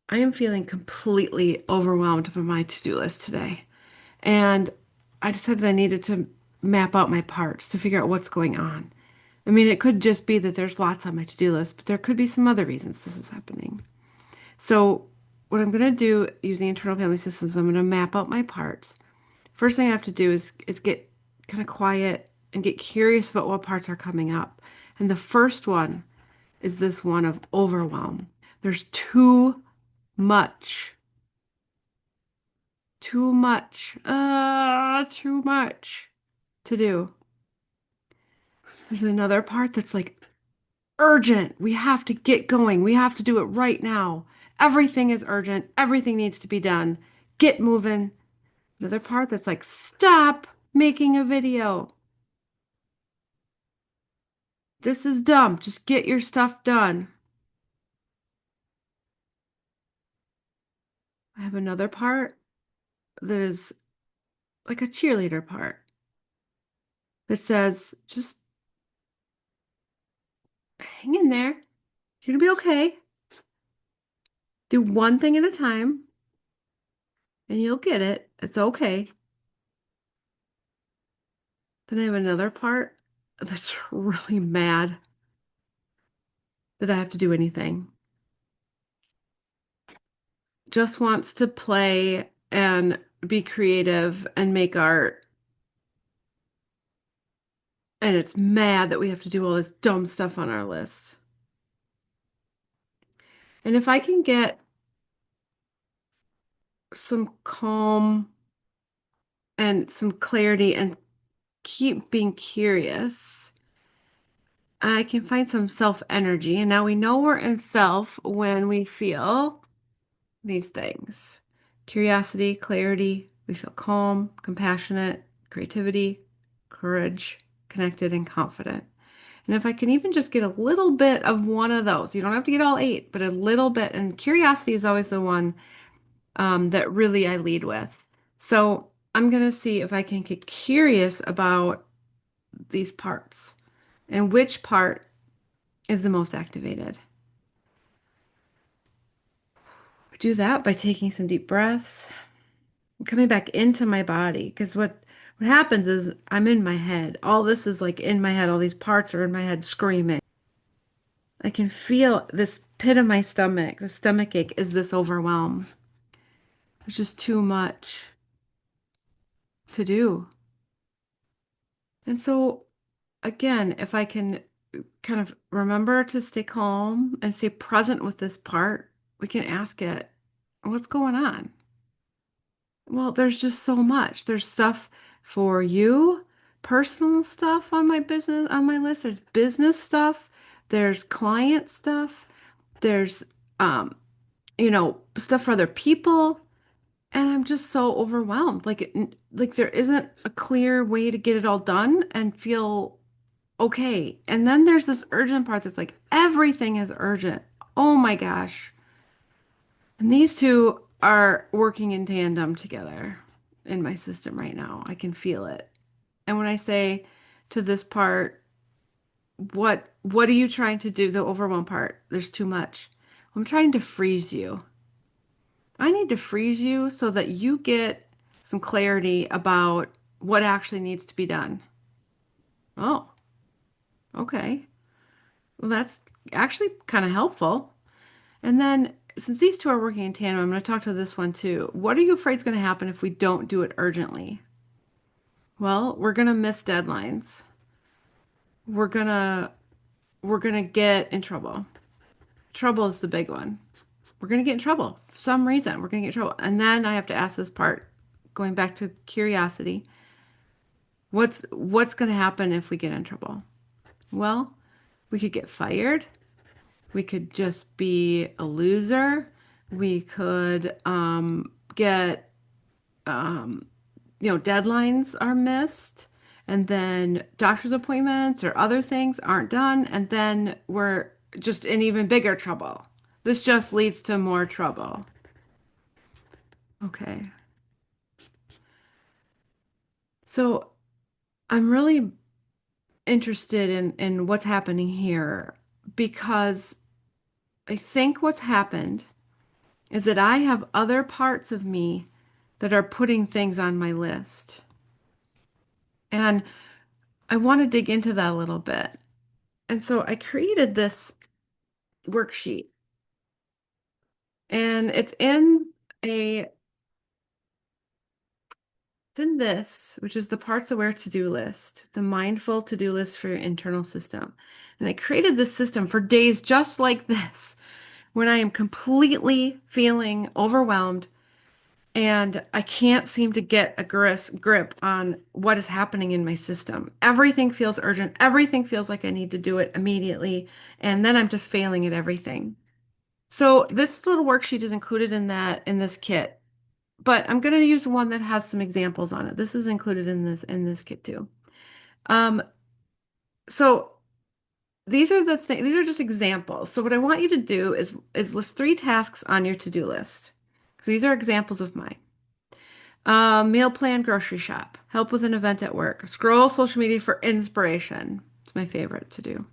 I am feeling completely overwhelmed by my to-do list today. And I decided I needed to map out my parts to figure out what's going on. I mean, it could just be that there's lots on my to-do list, but there could be some other reasons this is happening. So, what I'm going to do using internal family systems, I'm going to map out my parts. First thing I have to do is get kind of quiet and get curious about what parts are coming up. And the first one is this one of overwhelm. There's much, too much to do. There's another part that's like urgent. We have to get going. We have to do it right now. Everything is urgent. Everything needs to be done. Get moving. Another part that's like, stop making a video. This is dumb. Just get your stuff done. I have another part that is like a cheerleader part that says, just hang in there. You're gonna be okay. Do one thing at a time and you'll get it. It's okay. Then I have another part that's really mad that I have to do anything. Just wants to play and be creative and make art. And it's mad that we have to do all this dumb stuff on our list. And if I can get some calm and some clarity and keep being curious, I can find some self energy. And now we know we're in self when we feel these things: curiosity, clarity. We feel calm, compassionate, creativity, courage, connected, and confident. And if I can even just get a little bit of one of those, you don't have to get all eight, but a little bit. And curiosity is always the one that really I lead with. So I'm going to see if I can get curious about these parts and which part is the most activated. I do that by taking some deep breaths, coming back into my body. Because what happens is I'm in my head. All this is like in my head. All these parts are in my head screaming. I can feel this pit of my stomach. The stomach ache is this overwhelm. There's just too much to do. And so, again, if I can kind of remember to stay calm and stay present with this part, we can ask it, what's going on? Well, there's just so much. There's stuff for you, personal stuff on my business, on my list. There's business stuff. There's client stuff. There's, um, stuff for other people. And I'm just so overwhelmed. Like there isn't a clear way to get it all done and feel okay. And then there's this urgent part that's like everything is urgent. Oh my gosh. And these two are working in tandem together in my system right now. I can feel it. And when I say to this part, what are you trying to do? The overwhelm part, there's too much. I'm trying to freeze you. I need to freeze you so that you get some clarity about what actually needs to be done. Oh, okay. Well, that's actually kind of helpful. And then, since these two are working in tandem, I'm going to talk to this one too. What are you afraid is going to happen if we don't do it urgently? Well, we're going to miss deadlines. We're going to we're going to get in trouble. Trouble is the big one. We're going to get in trouble for some reason. We're going to get in trouble. And then I have to ask this part, going back to curiosity. What's going to happen if we get in trouble? Well, we could get fired. We could just be a loser. We could get deadlines are missed, and then doctor's appointments or other things aren't done, and then we're just in even bigger trouble. This just leads to more trouble. Okay. So I'm really interested in what's happening here because I think what's happened is that I have other parts of me that are putting things on my list. And I want to dig into that a little bit. And so I created this worksheet, and a it's in this, which is the Parts Aware to-do list. It's a mindful to-do list for your internal system. And I created this system for days just like this, when I am completely feeling overwhelmed and I can't seem to get a grip on what is happening in my system. Everything feels urgent. Everything feels like I need to do it immediately. And then I'm just failing at everything. So this little worksheet is included in this kit, but I'm going to use one that has some examples on it. This is included in this kit too. Um, so these are just examples. So what I want you to do is list 3 tasks on your to-do list. So these are examples of mine. Meal plan, grocery shop, help with an event at work, scroll social media for inspiration. It's my favorite to do.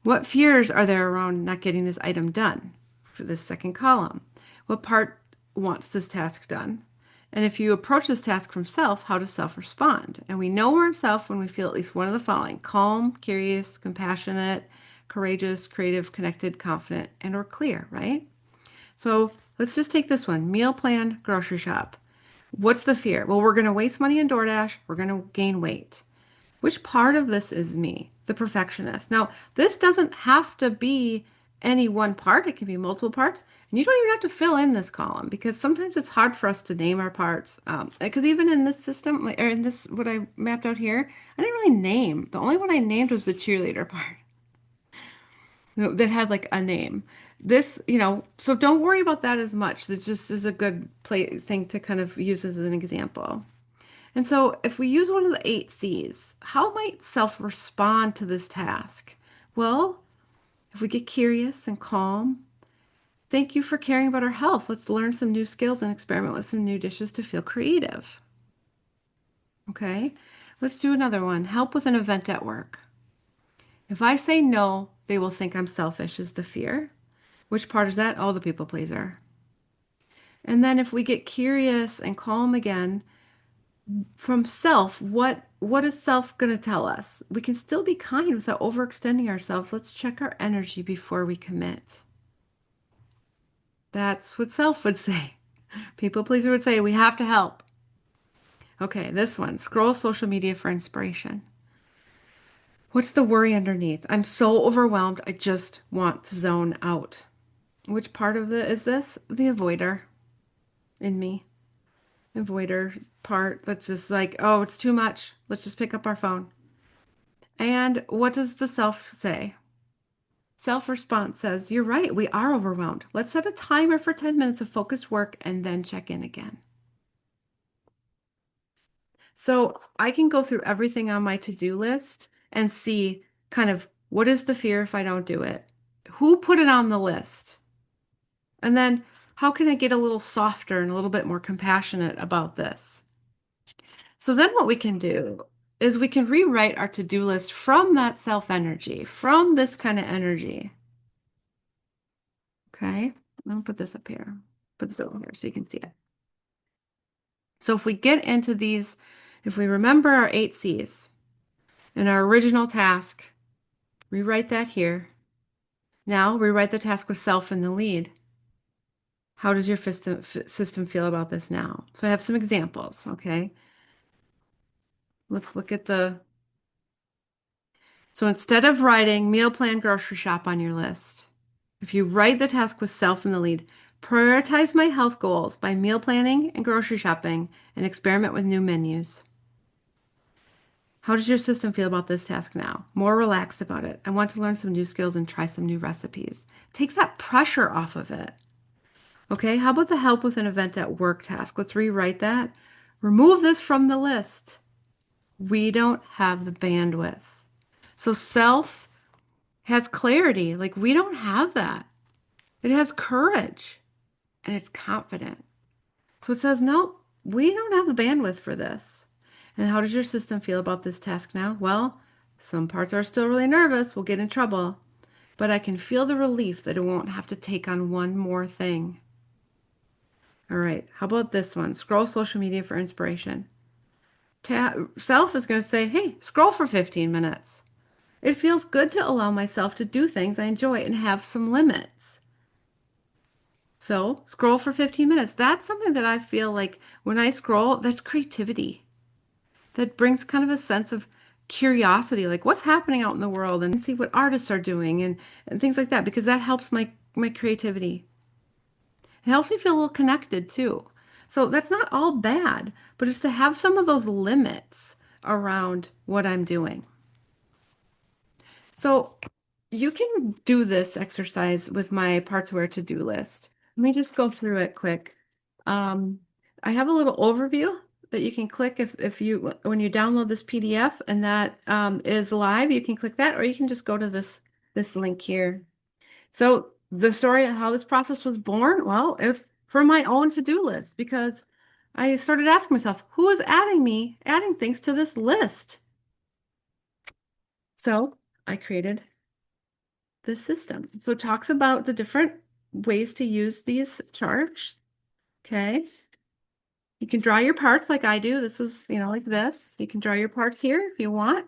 What fears are there around not getting this item done for this second column? What part wants this task done? And if you approach this task from self, how does self respond? And we know we're in self when we feel at least one of the following: calm, curious, compassionate, courageous, creative, connected, confident, and or clear, right? So let's just take this one: meal plan, grocery shop. What's the fear? Well, we're going to waste money in DoorDash. We're going to gain weight. Which part of this is me, the perfectionist? Now, this doesn't have to be any one part. It can be multiple parts. And you don't even have to fill in this column, because sometimes it's hard for us to name our parts. Because even in this system, or in this, what I mapped out here, I didn't really name. The only one I named was the cheerleader part that had like a name. This, so don't worry about that as much. That just is a good thing to kind of use as an example. And so, if we use one of the 8 C's, how might self respond to this task? Well, if we get curious and calm, thank you for caring about our health. Let's learn some new skills and experiment with some new dishes to feel creative. Okay, let's do another one. Help with an event at work. If I say no, they will think I'm selfish, is the fear. Which part is that? Oh, the people pleaser. And then if we get curious and calm again, from self, what is self going to tell us? We can still be kind without overextending ourselves. Let's check our energy before we commit. That's what self would say. People pleaser would say we have to help. Okay, this one: scroll social media for inspiration. What's the worry underneath? I'm so overwhelmed, I just want to zone out. Which part of it is this? The avoider in me. Avoider part that's just like, oh, it's too much. Let's just pick up our phone. And what does the self say? Self response says, you're right, we are overwhelmed. Let's set a timer for 10 minutes of focused work and then check in again. So I can go through everything on my to-do list and see kind of what is the fear if I don't do it? Who put it on the list? And then how can I get a little softer and a little bit more compassionate about this? So then what we can do is we can rewrite our to-do list from that self energy, from this kind of energy. Okay, I'm gonna put this up here. Put this over here so you can see it. So if we get into these, if we remember our 8 C's and our original task, rewrite that here. Now rewrite the task with self in the lead. How does your system feel about this now? So I have some examples, okay? Let's look at so instead of writing meal plan grocery shop on your list, if you write the task with self in the lead, prioritize my health goals by meal planning and grocery shopping and experiment with new menus. How does your system feel about this task now? More relaxed about it. I want to learn some new skills and try some new recipes. Takes that pressure off of it. Okay, how about the help with an event at work task? Let's rewrite that. Remove this from the list. We don't have the bandwidth. So self has clarity. Like we don't have that. It has courage and it's confident. So it says, no, we don't have the bandwidth for this. And how does your system feel about this task now? Well, some parts are still really nervous. We'll get in trouble. But I can feel the relief that it won't have to take on one more thing. All right. How about this one? Scroll social media for inspiration. Self is going to say, hey, scroll for 15 minutes. It feels good to allow myself to do things I enjoy and have some limits. So, scroll for 15 minutes. That's something that I feel like when I scroll, that's creativity. That brings kind of a sense of curiosity, like what's happening out in the world and see what artists are doing and things like that, because that helps my creativity. It helps me feel a little connected too. So that's not all bad, but it's to have some of those limits around what I'm doing. So you can do this exercise with my parts where to-do list. Let me just go through it quick. Um, I have a little overview that you can click if you when you download this PDF and that is live, you can click that, or you can just go to this link here. So the story of how this process was born, well, it was for my own to-do list because I started asking myself, who is adding things to this list? So I created this system. So it talks about the different ways to use these charts. Okay. You can draw your parts like I do. This is, like this. You can draw your parts here if you want.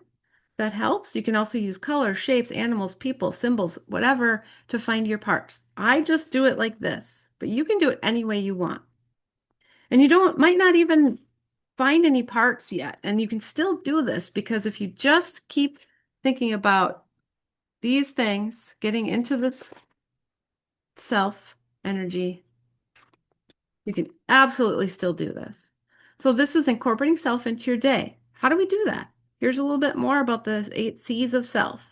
That helps. You can also use colors, shapes, animals, people, symbols, whatever to find your parts. I just do it like this, but you can do it any way you want. And you might not even find any parts yet. And you can still do this because if you just keep thinking about these things, getting into this self energy, you can absolutely still do this. So this is incorporating self into your day. How do we do that? Here's a little bit more about the 8 C's of self.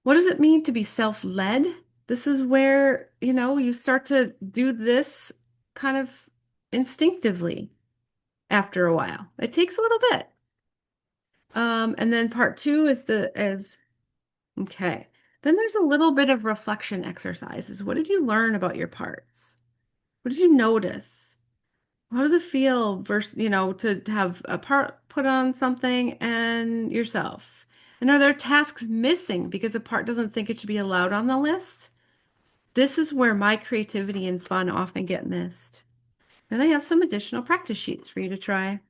What does it mean to be self-led? This is where, you start to do this kind of instinctively after a while. It takes a little bit. And then part two is okay. Then there's a little bit of reflection exercises. What did you learn about your parts? What did you notice? How does it feel versus, to have a part put on something and yourself? And are there tasks missing because a part doesn't think it should be allowed on the list? This is where my creativity and fun often get missed. Then I have some additional practice sheets for you to try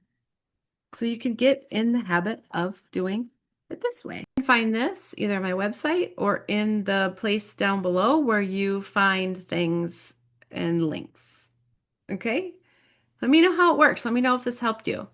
so you can get in the habit of doing it this way. You can find this either on my website or in the place down below where you find things and links. Okay? Let me know how it works. Let me know if this helped you.